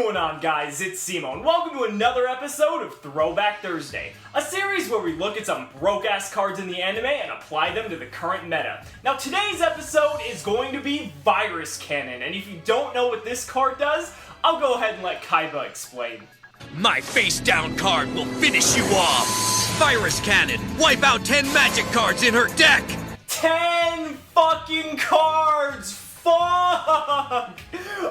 going on, guys? It's Cimo, and welcome to another episode of Throwback Thursday, a series where we look at some broke-ass cards in the anime and apply them to the current meta. Now, today's episode is going to be Virus Cannon, and if you don't know what this card does, I'll go ahead and let Kaiba explain. My face-down card will finish you off! Virus Cannon! Wipe out 10 magic cards in her deck! 10 fucking cards! Fuck!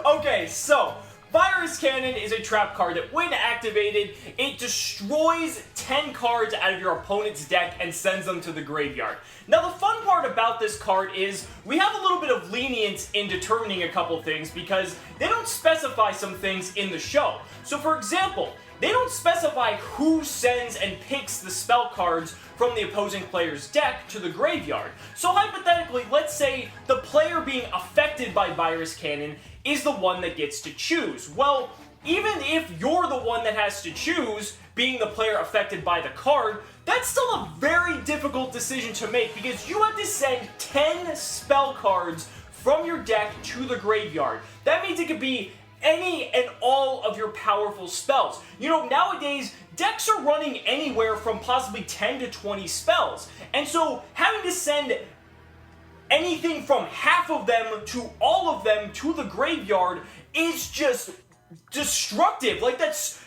Okay, so Virus Cannon is a trap card that, when activated, it destroys 10 cards out of your opponent's deck and sends them to the graveyard. Now, the fun part about this card is we have a little bit of lenience in determining a couple things because they don't specify some things in the show. So, for example, they don't specify who sends and picks the spell cards from the opposing player's deck to the graveyard. So hypothetically, let's say the player being affected by Virus Cannon is the one that gets to choose. Well, even if you're the one that has to choose, being the player affected by the card, that's still a very difficult decision to make because you have to send 10 spell cards from your deck to the graveyard. That means it could be any and all of your powerful spells. You know, nowadays, decks are running anywhere from possibly 10 to 20 spells. And so, having to send anything from half of them to all of them to the graveyard is just destructive. Like, that's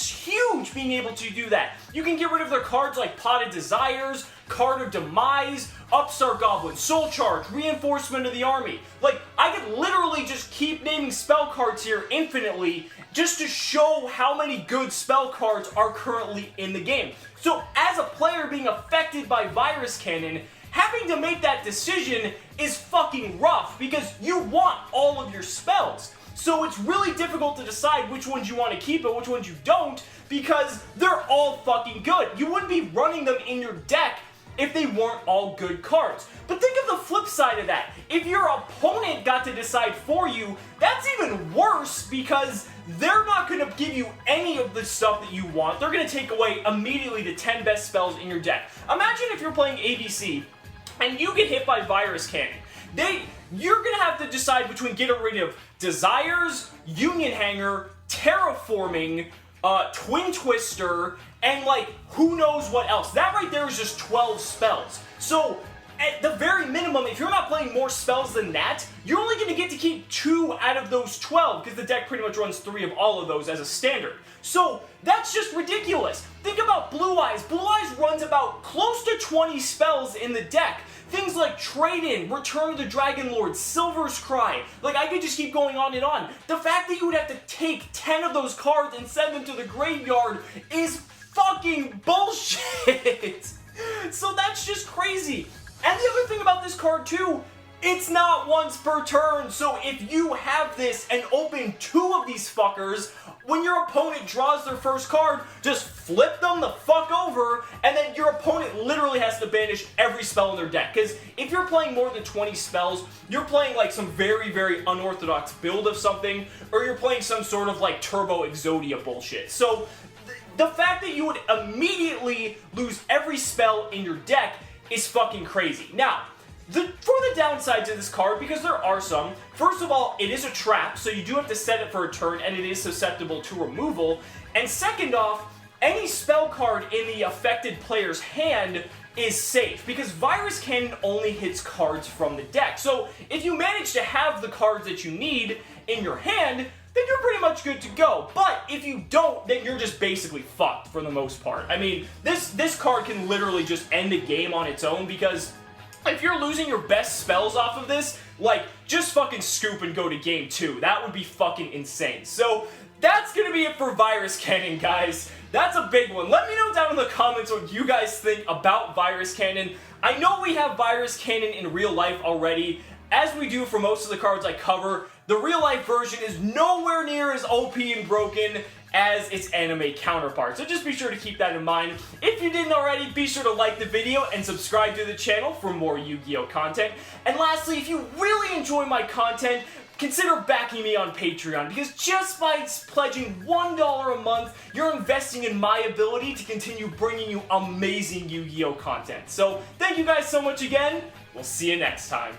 huge, being able to do that. You can get rid of their cards like Potted Desires, Card of Demise, Upstart Goblin, Soul Charge, Reinforcement of the Army. Like, I could literally just keep naming spell cards here infinitely just to show how many good spell cards are currently in the game. So, as a player being affected by Virus Cannon, having to make that decision is fucking rough because you want all of your spells. So it's really difficult to decide which ones you want to keep and which ones you don't because they're all fucking good. You wouldn't be running them in your deck if they weren't all good cards. But think of the flip side of that. If your opponent got to decide for you, that's even worse because they're not going to give you any of the stuff that you want. They're going to take away immediately the 10 best spells in your deck. Imagine if you're playing ABC and you get hit by Virus Cannon. You're gonna have to decide between getting rid of Desires, Union Hanger, Terraforming, Twin Twister, and like, who knows what else. That right there is just 12 spells. So, at the very minimum, if you're not playing more spells than that, you're only gonna get to keep 2 out of those 12, because the deck pretty much runs 3 of all of those as a standard. So, that's just ridiculous. Think about Blue Eyes. Blue Eyes runs about close to 20 spells in the deck. Things like Trade-In, Return of the Dragon Lord, Silver's Cry. Like, I could just keep going on and on. The fact that you would have to take 10 of those cards and send them to the graveyard is fucking bullshit. So that's just crazy. And the other thing about this card too, it's not once per turn. So if you have this and open 2 of these fuckers, when your opponent draws their first card, just flip them the fuck over, and then your opponent literally has to banish every spell in their deck. Because if you're playing more than 20 spells, you're playing like some very, very unorthodox build of something, or you're playing some sort of like Turbo Exodia bullshit. So the fact that you would immediately lose every spell in your deck is fucking crazy. Now, for the downsides of this card, because there are some, first of all, it is a trap, so you do have to set it for a turn, and it is susceptible to removal. And second off, any spell card in the affected player's hand is safe, because Virus Cannon only hits cards from the deck. So if you manage to have the cards that you need in your hand, then you're pretty much good to go. But if you don't, then you're just basically fucked for the most part. I mean, this card can literally just end a game on its own, because if you're losing your best spells off of this, like, just fucking scoop and go to game 2. That would be fucking insane. So, that's gonna be it for Virus Cannon, guys. That's a big one. Let me know down in the comments what you guys think about Virus Cannon. I know we have Virus Cannon in real life already. As we do for most of the cards I cover, the real life version is nowhere near as OP and broken as its anime counterpart. So just be sure to keep that in mind. If you didn't already, be sure to like the video and subscribe to the channel for more Yu-Gi-Oh content. And lastly, if you really enjoy my content, consider backing me on Patreon, because just by pledging $1 a month, you're investing in my ability to continue bringing you amazing Yu-Gi-Oh content. So thank you guys so much again. We'll see you next time.